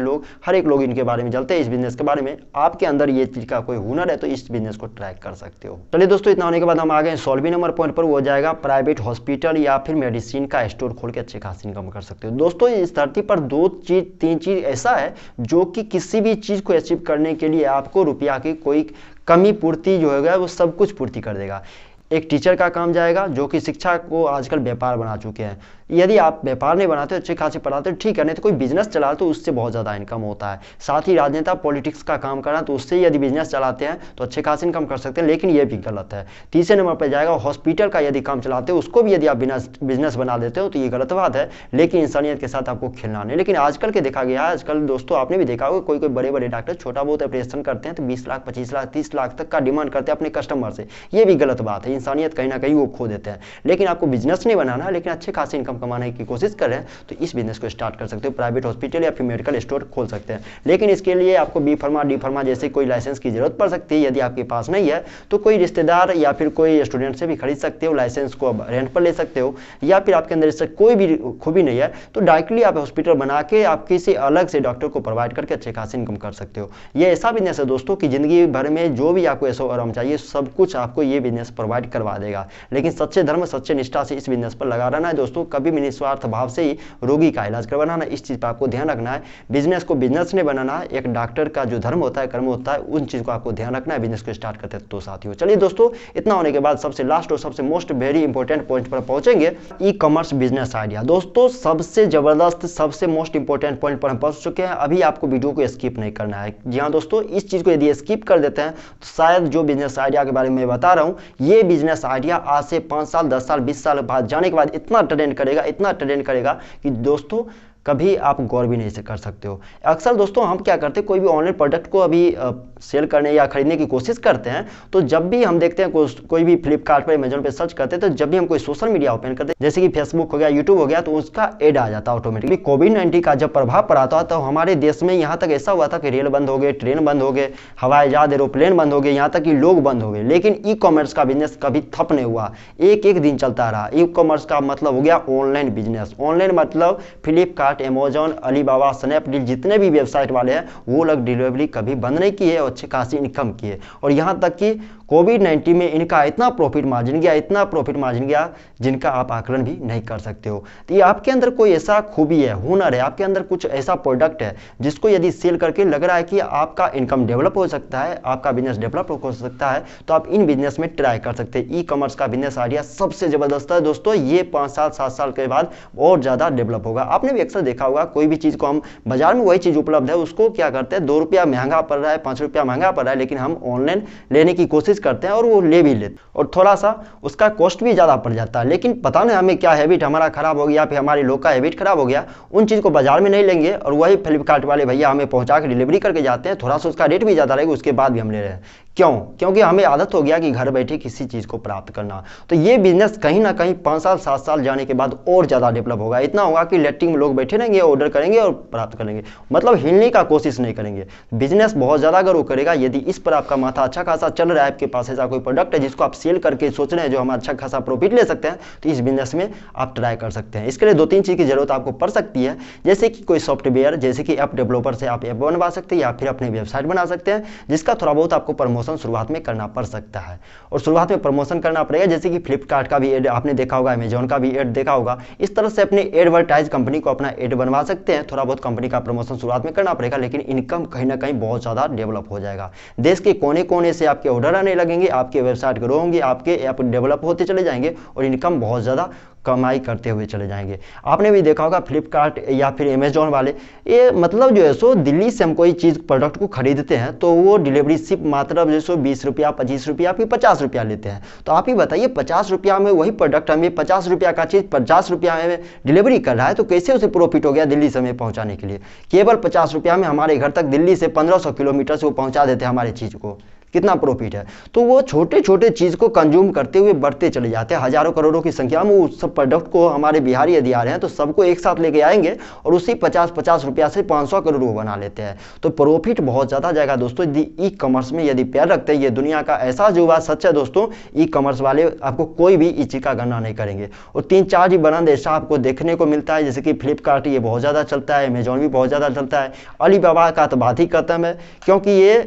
लोग, हर एक लोग इनके बारे में जानते हैं, इस बिजनेस के बारे में। आपके अंदर ये चीज़ का कोई हुनर है तो इस बिजनेस को ट्राई कर सकते हो। चलिए दोस्तों, इतना होने के बाद हम आ गए 16वें नंबर पॉइंट पर, वो हो जाएगा प्राइवेट हॉस्पिटल या फिर मेडिसिन का स्टोर खोल के अच्छे खासी इनकम कर सकते हो। दोस्तों, इस धरती पर तीन चीज ऐसा है जो कि किसी भी चीज को अचीव करने के लिए आपको रुपया की कोई कमी पूर्ति जो है वो सब कुछ पूर्ति कर देगा। एक टीचर का काम जाएगा जो कि शिक्षा को आजकल व्यापार बना चुके हैं। यदि आप व्यापार नहीं बनाते, अच्छे खासे पढ़ाते, ठीक है, नहीं तो कोई बिजनेस चला तो उससे बहुत ज़्यादा इनकम होता है। साथ ही राजनेता पॉलिटिक्स का काम करना, तो उससे यदि बिजनेस चलाते हैं तो अच्छे खासे इनकम कर सकते हैं, लेकिन ये भी गलत है। तीसरे नंबर पर जाएगा हॉस्पिटल का, यदि काम चलाते हो उसको भी यदि आप बिजनेस बना देते हो तो ये गलत बात है, लेकिन इंसानियत के साथ आपको खेलना नहीं। लेकिन आजकल के देखा गया है, आजकल दोस्तों आपने भी देखा होगा, कोई कोई बड़े बड़े डॉक्टर छोटा बहुत ऑपरेशन करते हैं तो 20 लाख 25 लाख 30 लाख तक का डिमांड करते हैं अपने कस्टमर से। ये भी गलत बात है, इंसानियत कहीं ना कहीं वो खो देते हैं। लेकिन आपको बिजनेस नहीं बनाना है, लेकिन अच्छे खासे इनकम कमाने की कोशिश कर रहे हैं तो इस बिजनेस को स्टार्ट कर सकते हो। प्राइवेट हॉस्पिटल या फिर मेडिकल स्टोर खोल सकते हैं, लेकिन इसके लिए आपको बी फार्मा डी फार्मा जैसे कोई लाइसेंस की जरूरत पड़ सकती है। यदि आपके पास नहीं है तो कोई रिश्तेदार या फिर कोई स्टूडेंट से भी खरीद सकते हो, लाइसेंस को रेंट पर ले सकते हो, या फिर आपके अंदर इससे कोई भी खूबी नहीं है तो डायरेक्टली आप हॉस्पिटल बना के आप किसी अलग से डॉक्टर को प्रोवाइड करके अच्छे खासे इनकम कर सकते हो। ये ऐसा बिजनेस है दोस्तों कि जिंदगी भर में जो भी आपको ऐसा आराम चाहिए सब कुछ आपको ये बिजनेस प्रोवाइड करवा देगा। लेकिन सच्चे धर्म सच्चे निष्ठा से इस बिजनेस पर लगा रहना है दोस्तों, कभी भी निस्वार्थ भाव से ही रोगी का इलाज करवाना है, इस चीज पर आपको ध्यान रखना है। बिजनेस को बिजनेस नहीं बनाना है, एक डॉक्टर का जो धर्म होता है, कर्म होता है, उन चीज को आपको ध्यान रखना है बिजनेस को स्टार्ट करते हैं तो साथियों। चलिए दोस्तों, इतना होने के बाद सबसे लास्ट और सबसे मोस्ट वेरी इंपॉर्टेंट पॉइंट पर पहुंचेंगे, ई कॉमर्स बिजनेस आइडिया। दोस्तों, सबसे जबरदस्त सबसे मोस्ट इंपॉर्टेंट पॉइंट पर हम पहुंच चुके हैं। अभी आपको वीडियो को स्किप नहीं करना है। जी हाँ दोस्तों, इस चीज को यदि स्किप कर देते हैं तो शायद जो बिजनेस आइडिया के बारे में मैं बता रहा हूँ, ये बिजनेस आइडिया आज से 5 साल 10 साल 20 साल बाद जाने के बाद इतना ट्रेंड करेगा, इतना ट्रेंड करेगा कि दोस्तों कभी आप गौर भी नहीं कर सकते हो। अक्सर दोस्तों हम क्या करते हैं, कोई भी ऑनलाइन प्रोडक्ट को अभी सेल करने या खरीदने की कोशिश करते हैं तो जब भी हम देखते हैं कोई भी फ्लिपकार्ट पर अमेजन पे सर्च करते हैं तो जब भी हम कोई सोशल मीडिया ओपन करते हैं जैसे कि फेसबुक हो गया, यूट्यूब हो गया, तो उसका एड आ जाता है ऑटोमेटिकली। कोविड-19 का जब प्रभाव पड़ा था तो हमारे देश में यहाँ तक ऐसा हुआ था कि रेल बंद हो गए, ट्रेन बंद हो गए, हवाई जहाज एरोप्लेन बंद हो गए, यहाँ तक कि लोग बंद हो गए, लेकिन ई कॉमर्स का बिजनेस कभी ठप नहीं हुआ, एक एक दिन चलता रहा। ई कॉमर्स का मतलब हो गया ऑनलाइन बिजनेस। ऑनलाइन मतलब फ्लिपकार्ट, अमेजॉन, अलीबाबा, स्नैपडील, जितने भी वेबसाइट वाले हैं वो लोग डिलीवरी कभी बंद नहीं किए और अच्छे खासी इनकम किए। और यहाँ तक कि कोविड-19 में इनका इतना प्रॉफिट मार्जिन गया, इतना प्रॉफिट मार्जिन गया जिनका आप आकलन भी नहीं कर सकते हो। तो ये आपके अंदर कोई ऐसा खूबी है, हुनर है, आपके अंदर कुछ ऐसा प्रोडक्ट है जिसको यदि सेल करके लग रहा है कि आपका इनकम डेवलप हो सकता है, आपका बिजनेस डेवलप हो सकता है, तो आप इन बिजनेस में ट्राई कर सकते हैं। ई कॉमर्स का बिजनेस आइडिया सबसे जबरदस्त है दोस्तों, ये 5 साल 7 साल के बाद और ज़्यादा डेवलप होगा। आपने भी अक्सर देखा होगा, कोई भी चीज़ को हम बाजार में वही चीज़ उपलब्ध है उसको क्या करते हैं, 2 रुपया महंगा पड़ रहा है, 5 रुपया महंगा पड़ रहा है, लेकिन हम ऑनलाइन लेने की कोशिश कोशिश करते हैं और वो ले भी लेते, और थोड़ा सा उसका कॉस्ट भी ज़्यादा पड़ जाता है। लेकिन पता नहीं हमें क्या हैबिट हमारा खराब हो गया, फिर हमारे लोग का हैबिट खराब हो गया, उन चीज़ को बाजार में नहीं लेंगे और वही फ्लिपकार्ट वाले भैया हमें पहुंचा के डिलीवरी करके जाते हैं। थोड़ा सा उसका रेट भी ज़्यादा रहेगा, उसके बाद भी हम ले रहे हैं। क्यों? क्योंकि हमें आदत हो गया कि घर बैठे किसी चीज़ को प्राप्त करना। तो ये बिजनेस कहीं ना कहीं 5 साल 7 साल जाने के बाद और ज़्यादा डेवलप होगा। इतना होगा कि लेटिंग में लोग बैठे रहेंगे, ऑर्डर करेंगे और प्राप्त करेंगे, मतलब हिलने का कोशिश नहीं करेंगे। बिजनेस बहुत ज़्यादा ग्रो करेगा यदि इस पर आपका माथा अच्छा खासा चल रहा है, आपके पास ऐसा कोई प्रोडक्ट है जिसको आप सेल करके सोच रहे हैं जो हम अच्छा खासा प्रॉफिट ले सकते हैं, तो इस बिजनेस में आप ट्राई कर सकते हैं। इसके लिए 2-3 चीज़ की जरूरत आपको पड़ सकती है, जैसे कि कोई सॉफ्टवेयर, जैसे कि ऐप डेवलपर से आप ऐप बनवा सकते हैं या फिर अपनी वेबसाइट बना सकते हैं, जिसका थोड़ा बहुत आपको प्रमोशन शुरुआत में करना पड़ सकता है। और शुरुआत में प्रमोशन करना पड़ेगा, जैसे कि फ्लिपकार्ट का भी एड आपने देखा होगा, अमेजॉन का भी एड देखा होगा। इस तरह से अपने एडवर्टाइज कंपनी को अपना एड बनवा सकते हैं। थोड़ा बहुत कंपनी का प्रमोशन शुरुआत में करना पड़ेगा, लेकिन इनकम कहीं ना कहीं बहुत ज़्यादा डेवलप हो जाएगा। देश के कोने कोने से आपके ऑर्डर आने लगेंगे, आपके वेबसाइट ग्रो होंगे, आपके ऐप डेवलप होते चले जाएंगे और इनकम बहुत ज़्यादा कमाई करते हुए चले जाएंगे। आपने भी देखा होगा फ्लिपकार्ट या फिर अमेजॉन वाले, ये मतलब जो है सो दिल्ली से हम कोई चीज़ प्रोडक्ट को खरीदते हैं तो वो डिलीवरी सिर्फ मतलब जो सो 20 रुपया, 25 रुपया, फिर 50 रुपया लेते हैं। तो आप ही बताइए 50 रुपया में वही प्रोडक्ट हमें 50 रुपया का चीज़ 50 रुपया में डिलीवरी कर रहा है, तो कैसे उसे प्रॉफिट हो गया दिल्ली से हमें पहुँचाने के लिए। केवल 50 रुपया में हमारे घर तक दिल्ली से 1500 किलोमीटर से वो पहुँचा देते हैं हमारी चीज़ को। कितना प्रॉफिट है। तो वो छोटे छोटे चीज़ को कंज्यूम करते हुए बढ़ते चले जाते हैं। हजारों करोड़ों की संख्या में उस सब प्रोडक्ट को हमारे बिहारी यदि आ रहे हैं तो सबको एक साथ लेके आएंगे और उसी 50-50 रुपया से 500 करोड़ वो बना लेते हैं। तो प्रॉफिट बहुत ज़्यादा जाएगा दोस्तों यदि ई कॉमर्स में यदि पैर रखते हैं। ये दुनिया का ऐसा जो बात सच है दोस्तों, ई कॉमर्स वाले आपको कोई भी इस चीज़ का गणना नहीं करेंगे। और 3-4 ही ब्रांड ऐसा आपको देखने को मिलता है, जैसे कि फ्लिपकार्ट ये बहुत ज़्यादा चलता है, अमेजॉन भी बहुत ज़्यादा चलता है, अलीबाबा का तो बात ही खत्म है, क्योंकि ये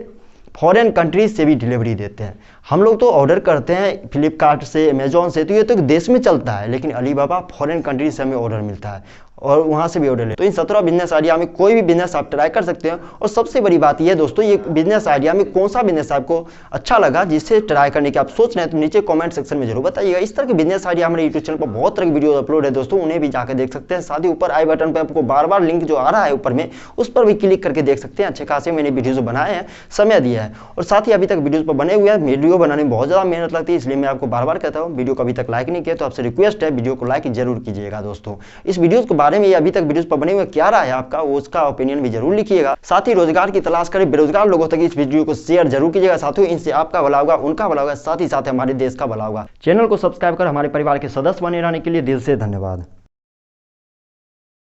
फॉरेन कंट्रीज से भी डिलीवरी देते हैं। हम लोग तो ऑर्डर करते हैं फ्लिपकार्ट से, अमेजॉन से, तो ये तो देश में चलता है, लेकिन अलीबाबा फॉरेन कंट्रीज से हमें ऑर्डर मिलता है और वहाँ से भी ऑर्डर ले। तो इन 17 बिजनेस आइडिया में कोई भी बिजनेस आप ट्राई कर सकते हैं। और सबसे बड़ी बात यह दोस्तों, ये बिजनेस आइडिया में कौन सा बिजनेस आपको अच्छा लगा जिससे ट्राई करने की आप सोच रहे हैं, तो नीचे कमेंट सेक्शन में जरूर बताइएगा। इस तरह के बिजनेस आइडिया हमारे यूट्यूब चैनल पर बहुत तरह की वीडियो अपलोड है दोस्तों, उन्हें भी जाकर देख सकते हैं। साथ ही ऊपर आई बटन पर आपको बार बार लिंक जो आ रहा है ऊपर में, उस पर भी क्लिक करके देख सकते हैं। अच्छे खासे मैंने वीडियो बनाए हैं, समय दिया है। और साथ ही अभी तक वीडियो पर बने हुए हैं, वीडियो बनाने में बहुत ज़्यादा मेहनत लगती है, इसलिए मैं आपको बार बार कहता हूँ वीडियो को अभी तक लाइक नहीं किया तो आपसे रिक्वेस्ट है वीडियो को लाइक जरूर कीजिएगा दोस्तों। इस वीडियो के बारे में अभी तक वीडियो पर बने हुए क्या राय है आपका, उसका ओपिनियन भी जरूर लिखिएगा। साथ ही रोजगार की तलाश करें बेरोजगार लोगों तक इस वीडियो को शेयर जरूर कीजिएगा। साथियों, इनसे आपका भला होगा, उनका भला होगा, साथ ही साथ हमारे देश का भला होगा। चैनल को सब्सक्राइब कर हमारे परिवार के सदस्य बने रहने के लिए दिल से धन्यवाद।